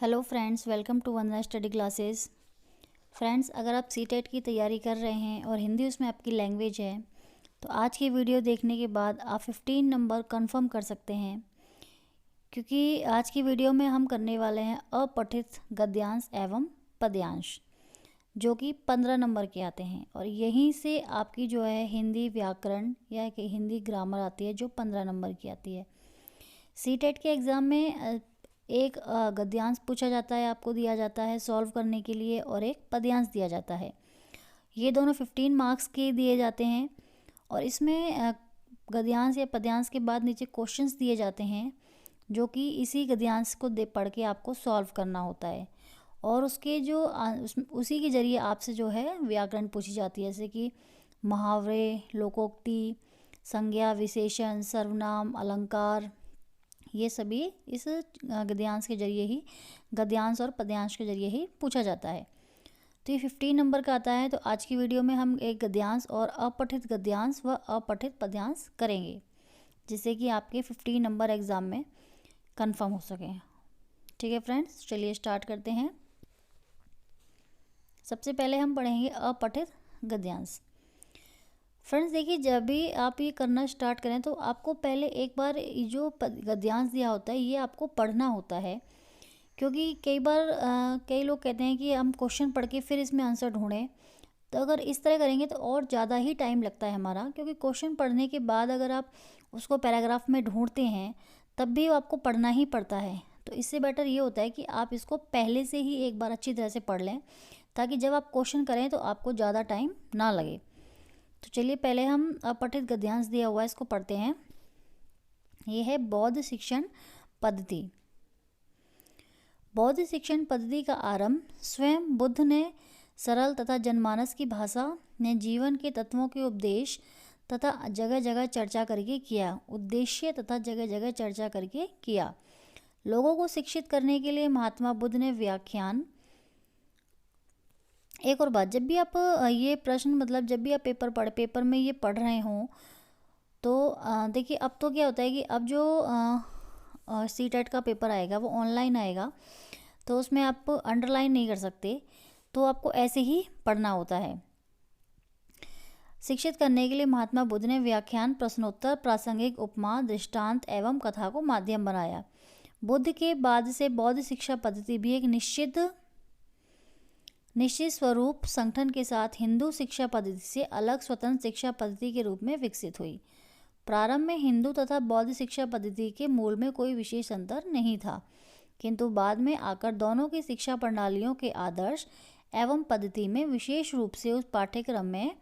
Hello friends, welcome to Vandana study classes. Friends, अगर आप CTET की तैयारी कर रहे हैं और हिंदी उसमें आपकी लैंग्वेज है तो आज की वीडियो देखने के बाद आप 15 नंबर कंफर्म कर सकते हैं, क्योंकि आज की वीडियो में हम करने वाले हैं अपठित गद्यांश एवं पद्यांश, जो कि 15 नंबर के आते हैं। और यहीं से आपकी जो है हिंदी व्याकरण या कि हिंदी ग्रामर आती है, जो 15 नंबर की आती है। सीटेट के एग्ज़ाम में एक गद्यांश पूछा जाता है, आपको दिया जाता है सॉल्व करने के लिए, और एक पद्यांश दिया जाता है। ये दोनों 15 मार्क्स के दिए जाते हैं। और इसमें गद्यांश या पद्यांश के बाद नीचे क्वेश्चंस दिए जाते हैं, जो कि इसी गद्यांश को पढ़ के आपको सॉल्व करना होता है। और उसके जो उसी के ज़रिए आपसे जो है व्याकरण पूछी जाती है, जैसे कि मुहावरे, लोकोक्ति, संज्ञा, विशेषण, सर्वनाम, अलंकार, ये सभी इस गद्यांश के जरिए ही, गद्यांश और पद्यांश के जरिए ही पूछा जाता है। तो ये 15 नंबर का आता है। तो आज की वीडियो में हम एक गद्यांश और अपठित गद्यांश व अपठित पद्यांश करेंगे, जिससे कि आपके 15 नंबर एग्ज़ाम में कंफर्म हो सके। ठीक है फ्रेंड्स, चलिए स्टार्ट करते हैं। सबसे पहले हम पढ़ेंगे अपठित गद्यांश। फ्रेंड्स देखिए, जब भी आप ये करना स्टार्ट करें तो आपको पहले एक बार जो गद्यांश दिया होता है ये आपको पढ़ना होता है, क्योंकि कई बार कई लोग कहते हैं कि हम क्वेश्चन पढ़ के फिर इसमें आंसर ढूंढें। तो अगर इस तरह करेंगे तो और ज़्यादा ही टाइम लगता है हमारा, क्योंकि क्वेश्चन पढ़ने के बाद अगर आप उसको पैराग्राफ में ढूंढते हैं तब भी आपको पढ़ना ही पड़ता है। तो इससे बेटर ये होता है कि आप इसको पहले से ही एक बार अच्छी तरह से पढ़ लें, ताकि जब आप क्वेश्चन करें तो आपको ज़्यादा टाइम ना लगे। तो चलिए पहले हम अपठित गद्यांश दिया हुआ है इसको पढ़ते हैं। ये है बौद्ध शिक्षण पद्धति। बौद्ध शिक्षण पद्धति का आरंभ स्वयं बुद्ध ने सरल तथा जनमानस की भाषा में जीवन के तत्वों के उपदेश तथा जगह जगह चर्चा करके किया। उद्देश्य तथा जगह जगह चर्चा करके किया। लोगों को शिक्षित करने के लिए महात्मा बुद्ध ने व्याख्यान। एक और बात, जब भी आप ये प्रश्न मतलब जब भी आप पेपर में ये पढ़ रहे हों तो देखिए, अब तो क्या होता है कि अब जो सीटेट का पेपर आएगा वो ऑनलाइन आएगा, तो उसमें आप अंडरलाइन नहीं कर सकते, तो आपको ऐसे ही पढ़ना होता है। शिक्षित करने के लिए महात्मा बुद्ध ने व्याख्यान, प्रश्नोत्तर, प्रासंगिक उपमा, दृष्टांत एवं कथा को माध्यम बनाया। बुद्ध के बाद से बौद्ध शिक्षा पद्धति भी एक निश्चित स्वरूप संगठन के साथ हिंदू शिक्षा पद्धति से अलग स्वतंत्र शिक्षा पद्धति के रूप में विकसित हुई। प्रारंभ में हिंदू तथा बौद्ध शिक्षा पद्धति के मूल में कोई विशेष अंतर नहीं था, किंतु बाद में आकर दोनों की शिक्षा प्रणालियों के आदर्श एवं पद्धति में, विशेष रूप से उस पाठ्यक्रम में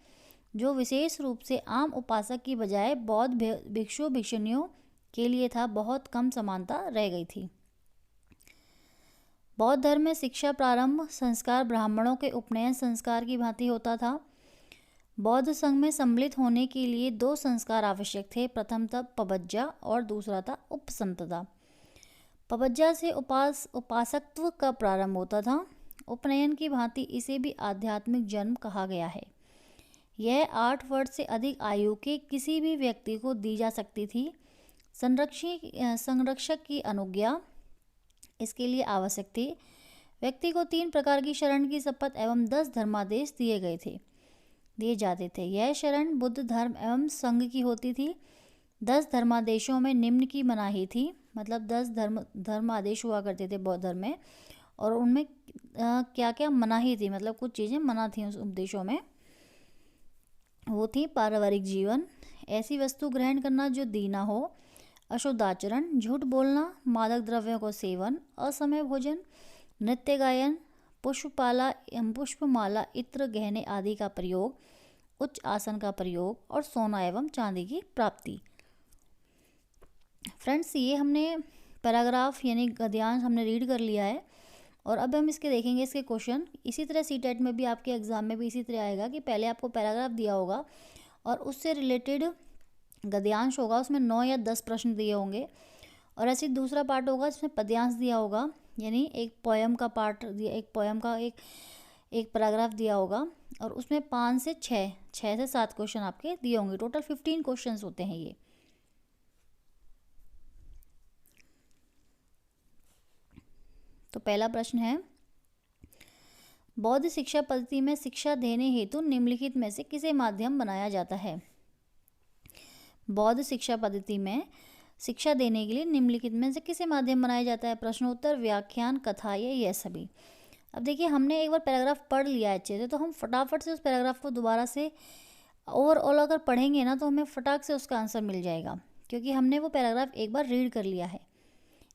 जो विशेष रूप से आम उपासक की बजाय बौद्ध भिक्षु भिक्षुणियों के लिए था, बहुत कम समानता रह गई थी। बौद्ध धर्म में शिक्षा प्रारंभ संस्कार ब्राह्मणों के उपनयन संस्कार की भांति होता था। बौद्ध संघ में सम्मिलित होने के लिए 2 संस्कार आवश्यक थे। प्रथम था पबज्जा और दूसरा था उपसंतदा। पबज्जा से उपासकत्व का प्रारंभ होता था। उपनयन की भांति इसे भी आध्यात्मिक जन्म कहा गया है। यह 8 वर्ष से अधिक आयु के किसी भी व्यक्ति को दी जा सकती थी। संरक्षक की अनुज्ञा इसके लिए आवश्यक थी। व्यक्ति को 3 प्रकार की शरण की शपथ एवं 10 धर्मादेश दिए जाते थे। यह शरण बुद्ध धर्म एवं संघ की होती थी। 10 धर्मादेशों में निम्न की मनाही थी, मतलब 10 धर्मादेश हुआ करते थे बौद्ध धर्म में, और उनमें क्या क्या मनाही थी, मतलब कुछ चीज़ें मना थी उस उपदेशों में। वो थी पारिवारिक जीवन, ऐसी वस्तु ग्रहण करना जो दीना हो, अशुद्ध आचरण, झूठ बोलना, मादक द्रव्यों को सेवन, असमय भोजन, नृत्य गायन, पुष्पमाला, इत्र, गहने आदि का प्रयोग, उच्च आसन का प्रयोग और सोना एवं चांदी की प्राप्ति। फ्रेंड्स, ये हमने पैराग्राफ यानी गद्यांश हमने रीड कर लिया है, और अब हम इसके देखेंगे इसके क्वेश्चन। इसी तरह सीटेट में भी आपके एग्जाम में भी इसी तरह आएगा कि पहले आपको पैराग्राफ दिया होगा और उससे रिलेटेड गद्यांश होगा, उसमें 9 या 10 प्रश्न दिए होंगे, और ऐसे दूसरा पार्ट होगा जिसमें पद्यांश दिया होगा, यानी एक पोएम का पार्ट दिया, एक पोएम का एक पैराग्राफ दिया होगा, और उसमें 5 से 6 से 7 क्वेश्चन आपके दिए होंगे। टोटल 15 क्वेश्चंस होते हैं ये। तो पहला प्रश्न है, बौद्ध शिक्षा पद्धति में शिक्षा देने हेतु निम्नलिखित में से किसे माध्यम बनाया जाता है? बौद्ध शिक्षा पद्धति में शिक्षा देने के लिए निम्नलिखित में से किसे माध्यम बनाया जाता है? प्रश्नोत्तर, व्याख्यान, कथा या यह सभी। अब देखिए, हमने एक बार पैराग्राफ पढ़ लिया है अच्छे से, तो हम फटाफट से उस पैराग्राफ को दोबारा से ओवरऑल अगर पढ़ेंगे ना, तो हमें फटाक से उसका आंसर मिल जाएगा, क्योंकि हमने वो पैराग्राफ एक बार रीड कर लिया है।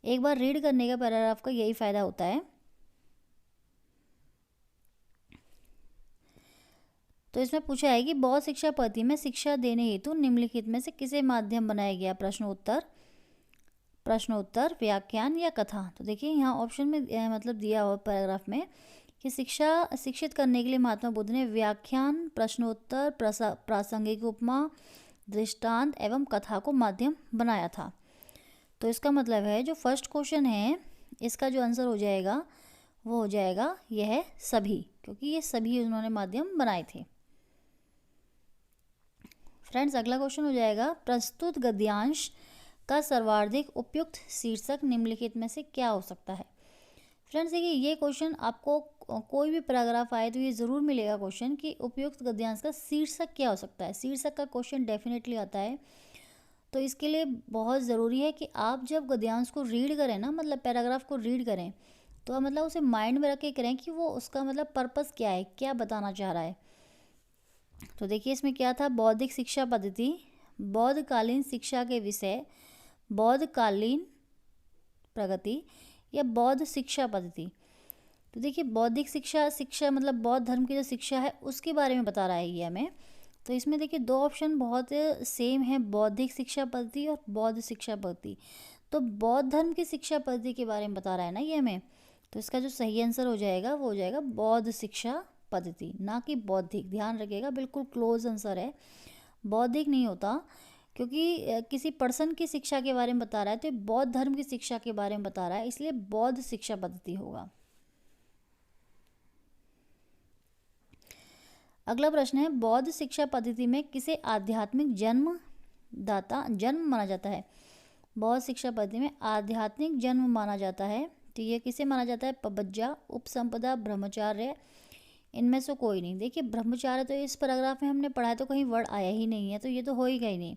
एक बार रीड करने का पैराग्राफ का यही फ़ायदा होता है। तो इसमें पूछा है कि बौद्ध शिक्षा पद्धति में शिक्षा देने हेतु निम्नलिखित में से किसे माध्यम बनाया गया? प्रश्नोत्तर, व्याख्यान या कथा। तो देखिए, यहाँ ऑप्शन में मतलब दिया हुआ पैराग्राफ में कि शिक्षित करने के लिए महात्मा बुद्ध ने व्याख्यान, प्रश्नोत्तर, प्रासंगिक उपमा, दृष्टांत एवं कथा को माध्यम बनाया था। तो इसका मतलब है, जो फर्स्ट क्वेश्चन है इसका जो आंसर हो जाएगा वो हो जाएगा यह सभी, क्योंकि ये सभी उन्होंने माध्यम बनाए थे। फ्रेंड्स, अगला क्वेश्चन हो जाएगा, प्रस्तुत गद्यांश का सर्वाधिक उपयुक्त शीर्षक निम्नलिखित में से क्या हो सकता है? फ्रेंड्स देखिए, ये क्वेश्चन आपको कोई भी पैराग्राफ आए तो ये ज़रूर मिलेगा क्वेश्चन कि उपयुक्त गद्यांश का शीर्षक क्या हो सकता है। शीर्षक का क्वेश्चन डेफिनेटली आता है। तो इसके लिए बहुत ज़रूरी है कि आप जब गद्यांश को रीड करें ना, मतलब पैराग्राफ को रीड करें, तो मतलब उसे माइंड में रख के करें कि वो उसका मतलब पर्पस क्या है, क्या बताना चाह रहा है। तो देखिए, इसमें क्या था, बौद्धिक शिक्षा पद्धति, बौद्धकालीन शिक्षा के विषय, बौद्धकालीन प्रगति या बौद्ध शिक्षा पद्धति। तो देखिए, बौद्धिक शिक्षा मतलब बौद्ध धर्म की जो शिक्षा है उसके बारे में बता रहा है ये हमें। तो इसमें देखिए, दो ऑप्शन बहुत सेम है, बौद्धिक शिक्षा पद्धति और बौद्ध शिक्षा पद्धति। तो बौद्ध धर्म की शिक्षा पद्धति के बारे में बता रहा है ना ये हमें। तो इसका जो सही आंसर हो जाएगा वो हो जाएगा बौद्ध शिक्षा पद्धति, ना कि बौद्धिक। ध्यान रखिएगा, बिल्कुल क्लोज आंसर है, बौद्धिक नहीं होता, क्योंकि किसी पर्सन की शिक्षा के बारे में बता रहा है तो बौद्ध धर्म की शिक्षा के बारे में बता रहा है, इसलिए बौद्ध शिक्षा पद्धति होगा। अगला प्रश्न है, बौद्ध शिक्षा पद्धति में किसे आध्यात्मिक जन्म माना जाता है? बौद्ध शिक्षा पद्धति में आध्यात्मिक जन्म माना जाता है, तो ये किसे माना जाता है? पबज्जा, उपसंपदा, ब्रह्मचार्य, इनमें से कोई नहीं। देखिए, ब्रह्मचार्य तो इस पैराग्राफ में हमने पढ़ा है, तो कहीं वर्ड आया ही नहीं है, तो ये तो हो ही गई नहीं,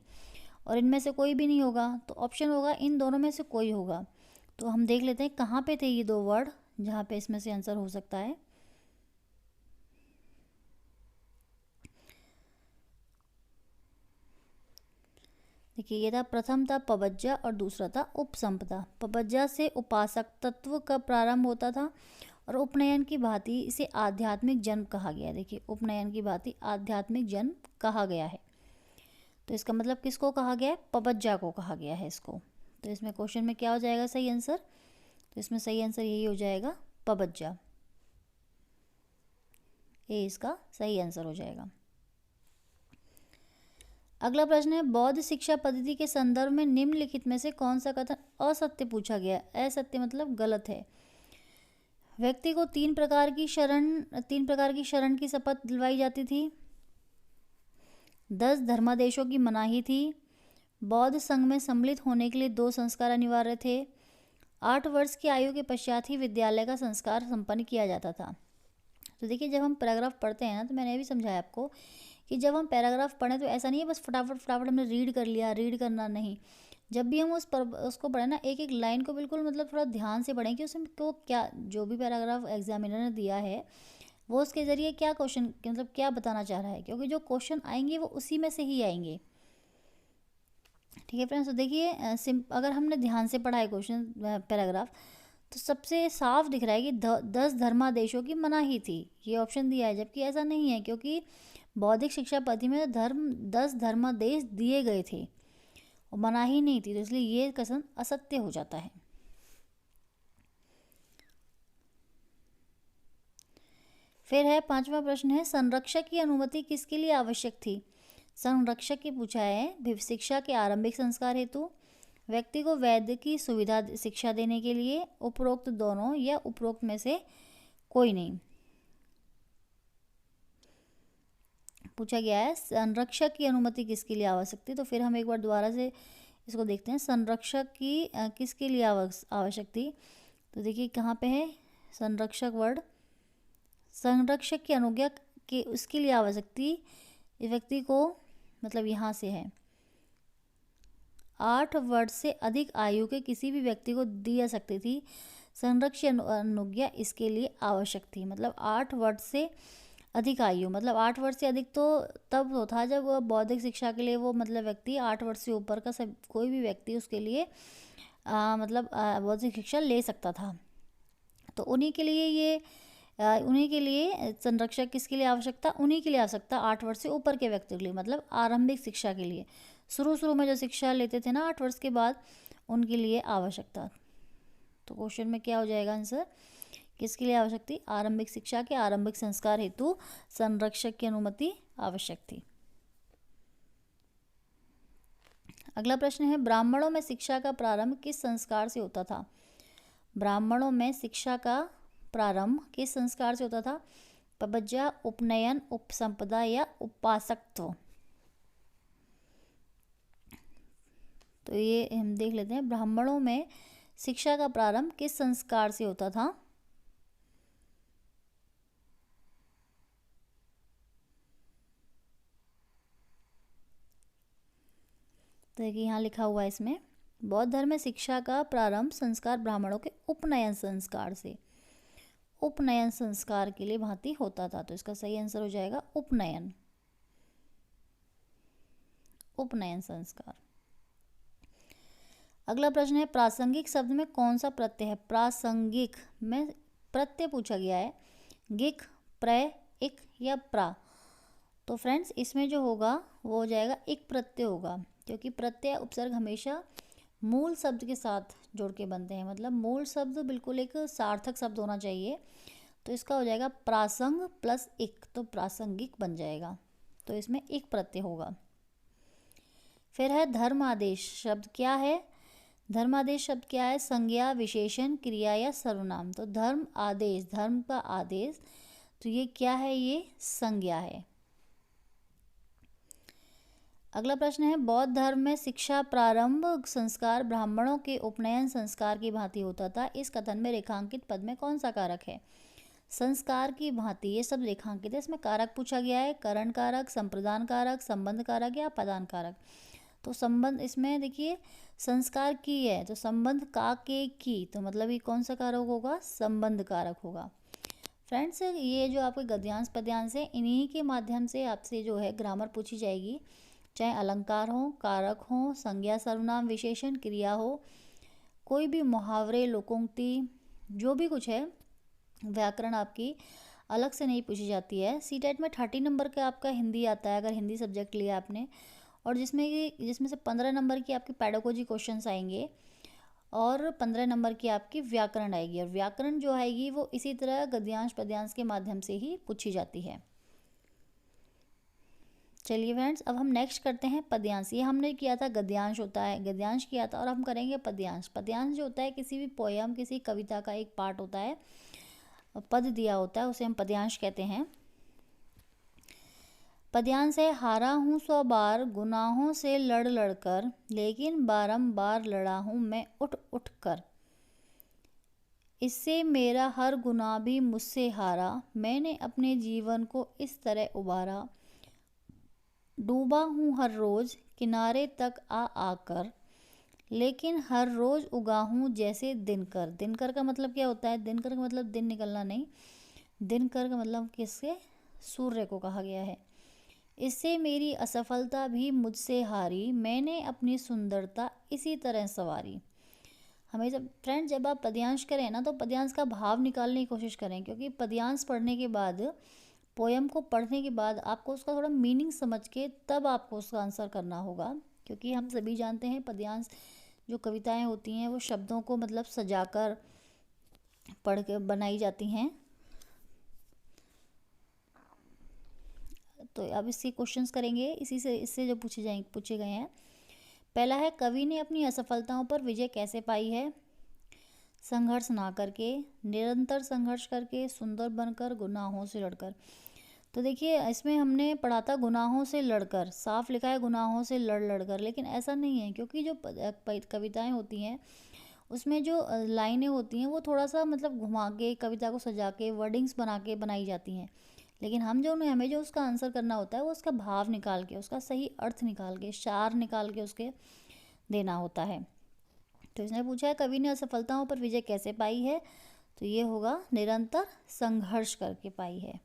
और इनमें से कोई भी नहीं होगा, तो ऑप्शन होगा इन दोनों में से कोई होगा। तो हम देख लेते हैं कहाँ पे थे ये दो वर्ड जहाँ पे इसमें से आंसर हो सकता है। देखिए, ये था, प्रथम था पबज्जा और दूसरा था उपसंपदा। पबज्जा से उपासक तत्व का प्रारंभ होता था और उपनयन की भांति इसे आध्यात्मिक जन्म कहा गया। देखिए, उपनयन की भांति आध्यात्मिक जन्म कहा गया है। तो इसका मतलब किसको कहा गया है? पबज्जा को कहा गया है इसको। तो इसमें क्वेश्चन में क्या हो जाएगा सही आंसर? तो इसमें सही आंसर यही हो जाएगा, पबज्जा। ये इसका सही आंसर हो जाएगा। अगला प्रश्न है, बौद्ध शिक्षा पद्धति के संदर्भ में निम्नलिखित में से कौन सा कथन असत्य पूछा गया? असत्य मतलब गलत है। व्यक्ति को तीन प्रकार की शरण की शपथ दिलवाई जाती थी, 10 धर्मादेशों की मनाही थी, बौद्ध संघ में सम्मिलित होने के लिए 2 संस्कार अनिवार्य थे, 8 वर्ष की आयु के पश्चात ही विद्यालय का संस्कार संपन्न किया जाता था। तो देखिए, जब हम पैराग्राफ पढ़ते हैं ना, तो मैंने भी समझाया आपको कि जब हम पैराग्राफ पढ़ें तो ऐसा नहीं है बस फटाफट हमने रीड कर लिया, रीड करना नहीं। जब भी हम उसको पढ़ें ना, एक एक लाइन को बिल्कुल मतलब थोड़ा ध्यान से पढ़ें कि उसमें को क्या, जो भी पैराग्राफ एग्जामिनर ने दिया है वो उसके ज़रिए क्या क्वेश्चन मतलब क्या बताना चाह रहा है, क्योंकि जो क्वेश्चन आएंगे वो उसी में से ही आएंगे। ठीक है फ्रेंड्स, तो देखिए, अगर हमने ध्यान से पढ़ा है क्वेश्चन पैराग्राफ, तो सबसे साफ दिख रहा है कि 10 धर्मादेशों की मनाही थी, ये ऑप्शन दिया है, जबकि ऐसा नहीं है, क्योंकि बौद्धिक शिक्षा पद्धति में 10 धर्मादेश दिए गए थे और मनाही नहीं थी, तो इसलिए ये कथन असत्य हो जाता है। फिर है 5वां प्रश्न है, संरक्षक की अनुमति किसके लिए आवश्यक थी? संरक्षक की पूछा है शिक्षा के आरंभिक संस्कार हेतु, व्यक्ति को वैद्य की सुविधा शिक्षा देने के लिए, उपरोक्त दोनों या उपरोक्त में से कोई नहीं। पूछा गया है संरक्षक की अनुमति किसके लिए आवश्यक थी। तो फिर हम एक बार दोबारा से इसको देखते हैं, संरक्षक की किसके लिए आवश्यक थी। तो देखिए कहाँ पे है संरक्षक वर्ड, संरक्षक की अनुज्ञा के उसके लिए आवश्यकता व्यक्ति को, मतलब यहाँ से है 8 वर्ष से अधिक आयु के किसी भी व्यक्ति को दी जा सकती थी संरक्षण अनुज्ञा, इसके लिए आवश्यक थी। मतलब 8 वर्ष से अधिक आयु, मतलब 8 वर्ष से अधिक तो तब तो था जब बौद्धिक शिक्षा के लिए वो मतलब व्यक्ति 8 वर्ष से ऊपर का सब कोई भी व्यक्ति उसके लिए मतलब बौद्धिक शिक्षा ले सकता था। तो उन्हीं के लिए ये उन्हीं के लिए संरक्षक किसके लिए आवश्यकता, उन्हीं के लिए आवश्यकता 8 वर्ष से ऊपर के व्यक्ति के लिए, मतलब आरंभिक शिक्षा के लिए, शुरू में जो शिक्षा लेते थे ना 8 वर्ष के बाद, उनके लिए आवश्यकता। तो क्वेश्चन में क्या हो जाएगा आंसर, किसके लिए आवश्यक थी, आरंभिक शिक्षा के आरंभिक संस्कार हेतु संरक्षक की अनुमति आवश्यक थी। अगला प्रश्न है ब्राह्मणों में शिक्षा का प्रारंभ किस संस्कार से होता था। ब्राह्मणों में शिक्षा का प्रारंभ किस संस्कार से होता था, पबज्जा, उपनयन, उपसंपदा या उपासकत्व। तो ये हम देख लेते हैं, ब्राह्मणों में शिक्षा का प्रारंभ किस संस्कार से होता था। तो देखिए यहाँ लिखा हुआ है इसमें, बौद्ध धर्म में शिक्षा का प्रारंभ संस्कार ब्राह्मणों के उपनयन संस्कार से, उपनयन संस्कार के लिए भांति होता था। तो इसका सही आंसर हो जाएगा उपनयन, उपनयन संस्कार। अगला प्रश्न है प्रासंगिक शब्द में कौन सा प्रत्यय है। प्रासंगिक में प्रत्यय पूछा गया है, गिक, प्रय, इक या प्रा। तो फ्रेंड्स इसमें जो होगा वो हो जाएगा इक प्रत्यय होगा, क्योंकि प्रत्यय उपसर्ग हमेशा मूल शब्द के साथ जोड़ के बनते हैं, मतलब मूल शब्द बिल्कुल एक सार्थक शब्द होना चाहिए। तो इसका हो जाएगा प्रासंग प्लस इक, तो प्रासंगिक बन जाएगा। तो इसमें इक प्रत्यय होगा। फिर है धर्मादेश शब्द क्या है। धर्मादेश शब्द क्या है, संज्ञा, विशेषण, क्रिया या सर्वनाम। तो धर्म आदेश, धर्म का आदेश, तो ये क्या है, ये संज्ञा है। अगला प्रश्न है बौद्ध धर्म में शिक्षा प्रारंभ संस्कार ब्राह्मणों के उपनयन संस्कार की भांति होता था। इस कथन में रेखांकित पद में कौन सा कारक है। संस्कार की भांति, ये सब रेखांकित है, इसमें कारक पूछा गया है, करण कारक, संप्रदान कारक, संबंध कारक या पदान कारक। तो संबंध, इसमें देखिए संस्कार की है तो संबंध का के की, तो मतलब ये कौन सा कारक होगा, संबंध कारक होगा। फ्रेंड्स ये जो आपके गद्यांश पद्यांश है, इन्हीं के माध्यम से आपसे जो है ग्रामर पूछी जाएगी, चाहे अलंकार हो, कारक हो, संज्ञा, सर्वनाम, विशेषण, क्रिया हो, कोई भी मुहावरे, लोकोक्ति, जो भी कुछ है, व्याकरण आपकी अलग से नहीं पूछी जाती है। सीटेट में 30 नंबर का आपका हिंदी आता है अगर हिंदी सब्जेक्ट लिया आपने, और जिसमें से 15 नंबर की आपकी पैडागोजी क्वेश्चंस आएंगे और 15 नंबर की आपकी व्याकरण आएगी। और व्याकरण जो आएगी वो इसी तरह गद्यांश पद्यांश के माध्यम से ही पूछी जाती है। चलिए फ्रेंड्स अब हम नेक्स्ट करते हैं पद्यांश। ये हमने किया था गद्यांश होता है, गद्यांश किया था, और हम करेंगे पद्यांश। पद्यांश जो होता है किसी भी पोयम, किसी कविता का एक पार्ट होता है, पद दिया होता है, उसे हम पद्यांश कहते हैं। पद्यांश है हारा हूँ 100 बार गुनाहों से लड़ लड़ कर, लेकिन बारंबार लड़ा हूँ मैं उठ उठ कर। इससे मेरा हर गुनाह भी मुझसे हारा, मैंने अपने जीवन को इस तरह उबारा। डूबा हूँ हर रोज किनारे तक आ आकर, लेकिन हर रोज उगा हूँ जैसे दिनकर। दिनकर का मतलब क्या होता है, दिनकर का मतलब दिन निकलना नहीं, दिनकर का मतलब किसके, सूर्य को कहा गया है। इससे मेरी असफलता भी मुझसे हारी, मैंने अपनी सुंदरता इसी तरह संवारी। हमें जब आप पद्यांश करें ना तो पद्यांश का भाव निकालने की कोशिश करें, क्योंकि पद्यांश पढ़ने के बाद, पोयम को पढ़ने के बाद आपको उसका थोड़ा मीनिंग समझ के तब आपको उसका आंसर करना होगा। क्योंकि हम सभी जानते हैं पद्यांश जो कविताएं होती हैं वो शब्दों को मतलब सजाकर पढ़ के बनाई जाती हैं। तो अब इससे क्वेश्चंस करेंगे, इससे जो पूछे गए हैं। पहला है कवि ने अपनी असफलताओं पर विजय कैसे पाई है। संघर्ष ना करके, निरंतर संघर्ष करके, सुंदर बनकर, गुनाहों से लड़कर। तो देखिए इसमें हमने पढ़ा था गुनाहों से लड़कर, साफ लिखा है गुनाहों से लड़ लड़कर, लेकिन ऐसा नहीं है, क्योंकि जो कविताएं होती हैं उसमें जो लाइनें होती हैं वो थोड़ा सा मतलब घुमा के, कविता को सजा के, वर्डिंग्स बना के बनाई जाती हैं। लेकिन हमें जो उसका आंसर करना होता है वो उसका भाव निकाल के, उसका सही अर्थ निकाल के, सार निकाल के उसके देना होता है। तो इसने पूछा है कवि ने असफलताओं पर विजय कैसे पाई है, तो ये होगा निरंतर संघर्ष करके पाई है।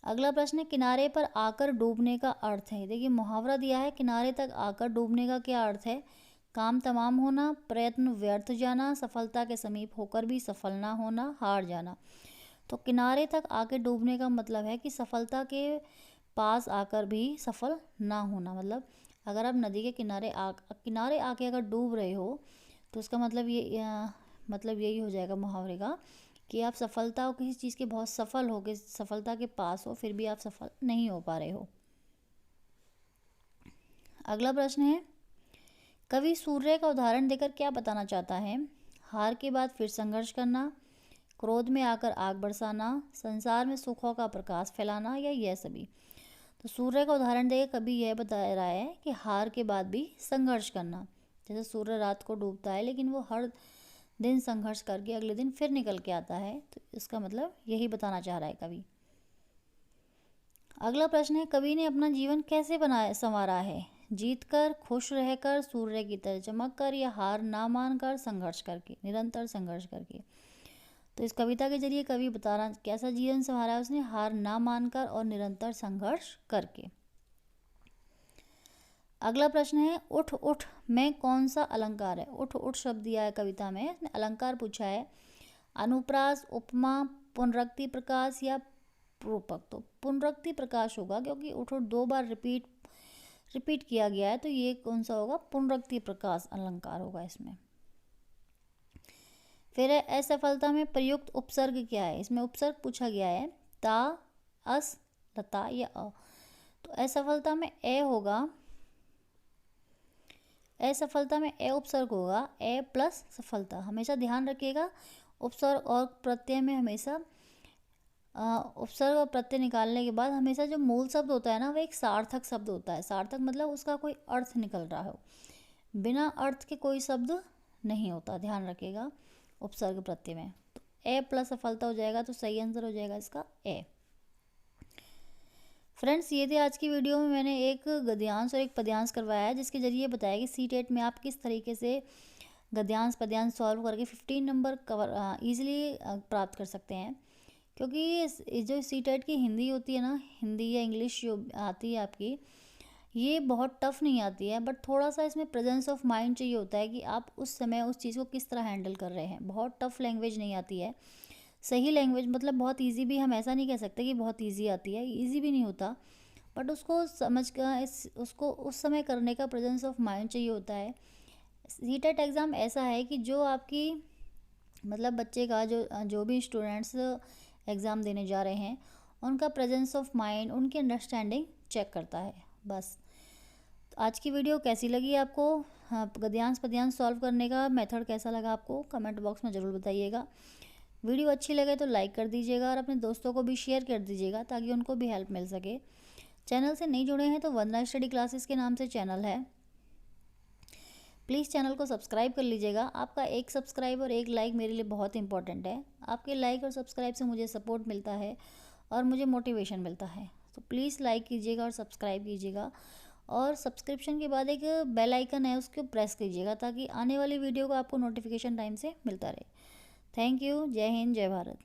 अगला प्रश्न है किनारे पर आकर डूबने का अर्थ है। देखिए मुहावरा दिया है, किनारे तक आकर डूबने का क्या अर्थ है? काम तमाम होना, प्रयत्न व्यर्थ जाना, सफलता के समीप होकर भी सफल ना होना, हार जाना। तो किनारे तक आके डूबने का मतलब है कि सफलता के पास आकर भी सफल ना होना। मतलब अगर आप नदी के किनारे आके अगर डूब रहे हो तो उसका मतलब मतलब यही हो जाएगा मुहावरे का कि आप सफलता हो, किसी चीज़ के बहुत सफल हो, किसी सफलता के पास हो, फिर भी आप सफल नहीं हो पा रहे हो। अगला प्रश्न है कवि सूर्य का उदाहरण देकर क्या बताना चाहता है? हार के बाद फिर संघर्ष करना, क्रोध में आकर आग बरसाना, संसार में सुखों का प्रकाश फैलाना, या यह सभी। तो सूर्य का उदाहरण देकर कवि यह बता रहा है कि हार के बाद भी संघर्ष करना। जैसे सूर्य रात को डूबता है लेकिन वो हर दिन संघर्ष करके अगले दिन फिर निकल के आता है, तो इसका मतलब यही बताना चाह रहा है कवि। अगला प्रश्न है कवि ने अपना जीवन कैसे संवारा है? जीत कर, खुश रहकर, सूर्य की तरह चमक कर, या हार ना मानकर, संघर्ष करके, निरंतर संघर्ष करके। तो इस कविता के जरिए कवि बता रहा कैसा जीवन संवारा है उसने? हार ना मानकर और निरंतर संघर्ष करके। अगला प्रश्न है उठ उठ में कौन सा अलंकार है? उठ उठ शब्द दिया है कविता में, इसने अलंकार पूछा है। अनुप्रास, उपमा, पुनरुक्ति प्रकाश या रूपक। तो पुनरुक्ति प्रकाश होगा क्योंकि उठ उठ 2 बार रिपीट किया गया है, तो ये कौन सा होगा? पुनरुक्ति प्रकाश अलंकार होगा इसमें। फिर असफलता में प्रयुक्त उपसर्ग क्या है? इसमें उपसर्ग पूछा गया है ता, अस, लता या अ। तो असफलता में ए होगा, असफलता में ए उपसर्ग होगा, ए प्लस सफलता। हमेशा ध्यान रखिएगा उपसर्ग और प्रत्यय में हमेशा उपसर्ग और प्रत्यय निकालने के बाद हमेशा जो मूल शब्द होता है ना वो एक सार्थक शब्द होता है। सार्थक मतलब उसका कोई अर्थ निकल रहा हो, बिना अर्थ के कोई शब्द नहीं होता, ध्यान रखिएगा उपसर्ग प्रत्यय में। तो ए प्लस सफलता हो जाएगा, तो सही आंसर हो जाएगा इसका ए। फ्रेंड्स ये थी आज की वीडियो में मैंने एक गद्यांश और एक पद्यांश करवाया है, जिसके जरिए बताया कि सीटेट में आप किस तरीके से गद्यांश पद्यांश सॉल्व करके 15 नंबर ईजिली प्राप्त कर सकते हैं। क्योंकि जो सीटेट की हिंदी होती है ना, हिंदी या इंग्लिश जो आती है आपकी, ये बहुत टफ नहीं आती है, बट थोड़ा सा इसमें प्रेजेंस ऑफ माइंड चाहिए होता है कि आप उस समय उस चीज़ को किस तरह हैंडल कर रहे हैं। बहुत टफ लैंग्वेज नहीं आती है, सही लैंग्वेज मतलब बहुत इजी भी हम ऐसा नहीं कह सकते कि बहुत इजी आती है, इजी भी नहीं होता, बट उसको समझ कर उसको उस समय करने का प्रेजेंस ऑफ माइंड चाहिए होता है। सीटेट एग्ज़ाम ऐसा है कि जो आपकी मतलब बच्चे का जो भी स्टूडेंट्स एग्ज़ाम देने जा रहे हैं उनका प्रेजेंस ऑफ माइंड, उनकी अंडरस्टैंडिंग चेक करता है बस। आज की वीडियो कैसी लगी आपको? हाँ, गद्यांश पद्यांश सॉल्व करने का मेथड कैसा लगा आपको? कमेंट बॉक्स में ज़रूर बताइएगा। वीडियो अच्छी लगे तो लाइक कर दीजिएगा और अपने दोस्तों को भी शेयर कर दीजिएगा ताकि उनको भी हेल्प मिल सके। चैनल से नहीं जुड़े हैं तो वंदना स्टडी क्लासेस के नाम से चैनल है, प्लीज़ चैनल को सब्सक्राइब कर लीजिएगा। आपका एक सब्सक्राइब और एक लाइक मेरे लिए बहुत इंपॉर्टेंट है। आपके लाइक और सब्सक्राइब से मुझे सपोर्ट मिलता है और मुझे मोटिवेशन मिलता है, तो प्लीज़ लाइक कीजिएगा और सब्सक्राइब कीजिएगा। और सब्सक्रिप्शन के बाद एक बेल आइकन है, उसको प्रेस कीजिएगा ताकि आने वाली वीडियो को आपको नोटिफिकेशन टाइम से मिलता रहे। Thank you. जय हिंद, जय भारत।